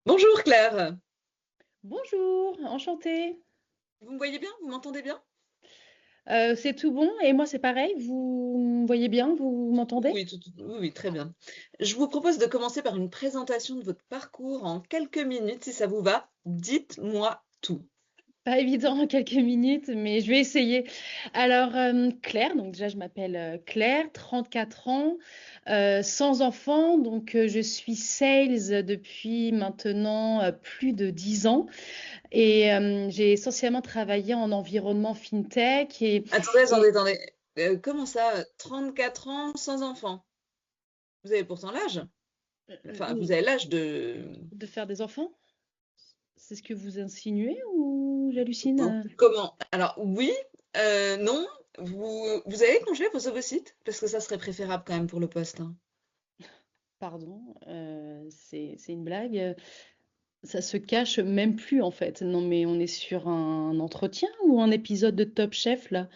Bonjour Claire, Bonjour, enchantée. vous me voyez bien? Vous m'entendez bien? C'est tout bon et moi c'est pareil, vous me voyez bien, vous m'entendez? Oui, oui, oui, très bien. Je vous propose de commencer par une présentation de votre parcours en quelques minutes, si ça vous va. Dites-moi tout. Pas évident en quelques minutes, mais je vais essayer. Alors, Claire, donc déjà je m'appelle, Claire, 34 ans, sans enfant, donc je suis sales depuis maintenant, plus de 10 ans et j'ai essentiellement travaillé en environnement fintech Attendez, attendez, et attendez. Comment ça, 34 ans sans enfant? Vous avez pourtant l'âge. Enfin, mmh, vous avez l'âge de... de faire des enfants? C'est ce que vous insinuez ou j'hallucine? Comment? Alors, oui, non. Vous avez congelé vos ovocytes? Parce que ça serait préférable quand même pour le poste, hein. Pardon, c'est une blague? Ça se cache même plus, en fait. Non, mais on est sur un entretien ou un épisode de Top Chef, là?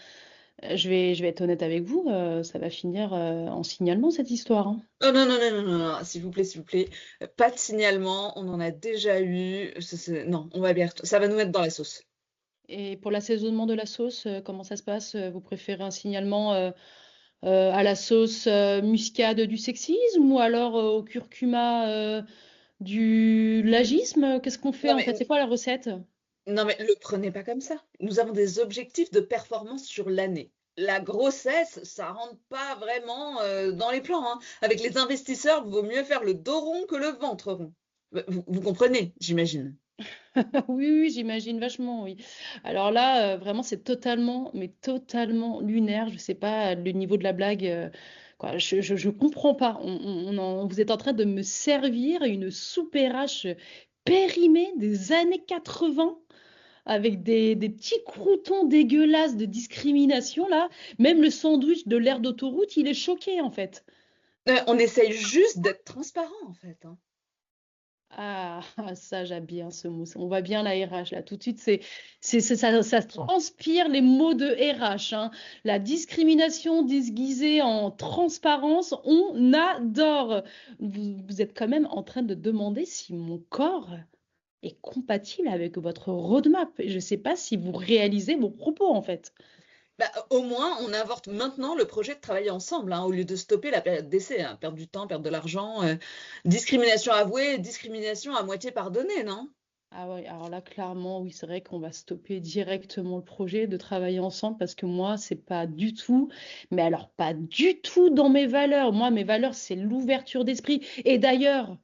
Je vais être honnête avec vous, ça va finir, en signalement cette histoire, hein. Oh non, non, non, non, non, non, s'il vous plaît, s'il vous plaît. Pas de signalement, on en a déjà eu. Non, on va bien. Ça va nous mettre dans la sauce. Et pour l'assaisonnement de la sauce, comment ça se passe? Vous préférez un signalement, à la sauce, muscade du sexisme ou alors, au curcuma, du l'agisme? Qu'est-ce qu'on fait, Non, en fait? mais, C'est quoi la recette? non, mais le prenez pas comme ça. Nous avons des objectifs de performance sur l'année. La grossesse, ça rentre pas vraiment dans les plans, hein. Avec les investisseurs, vaut mieux faire le dos rond que le ventre rond. Vous comprenez, j'imagine. Oui, oui, j'imagine vachement, oui. Alors là, vraiment, c'est totalement, mais totalement lunaire. Je sais pas le niveau de la blague, quoi. Je comprends pas. Vous êtes en train de me servir une soupe RH périmée des années 80 avec des petits croûtons dégueulasses de discrimination là. Même le sandwich de l'aire d'autoroute, il est choqué en fait. On essaye juste d'être transparent, en fait, hein. Ah, ah, ça, j'aime bien ce mot. On voit bien la RH là. Tout de suite, ça transpire les mots de RH, hein. La discrimination déguisée en transparence, on adore. Vous êtes quand même en train de demander si mon corps est compatible avec votre roadmap. Je ne sais pas si vous réalisez vos propos en fait. Bah, au moins, on avorte maintenant le projet de travailler ensemble, hein, au lieu de stopper la période d'essai, hein, perdre du temps, perdre de l'argent, discrimination avouée, discrimination à moitié pardonnée, non? Ah ouais, alors là, clairement, oui, c'est vrai qu'on va stopper directement le projet de travailler ensemble parce que moi, c'est pas du tout, mais alors pas du tout dans mes valeurs. Moi, mes valeurs, c'est l'ouverture d'esprit. Et d'ailleurs,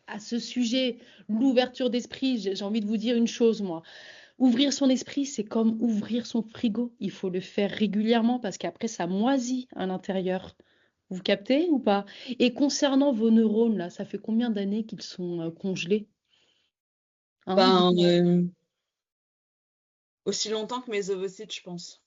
à ce sujet, l'ouverture d'esprit, j'ai envie de vous dire une chose, moi. Ouvrir son esprit, c'est comme ouvrir son frigo. Il faut le faire régulièrement parce qu'après, ça moisit à l'intérieur. Vous captez ou pas? Et concernant vos neurones, là, ça fait combien d'années qu'ils sont congelés? Hein, Ben, dites-moi. aussi longtemps que mes ovocytes, je pense.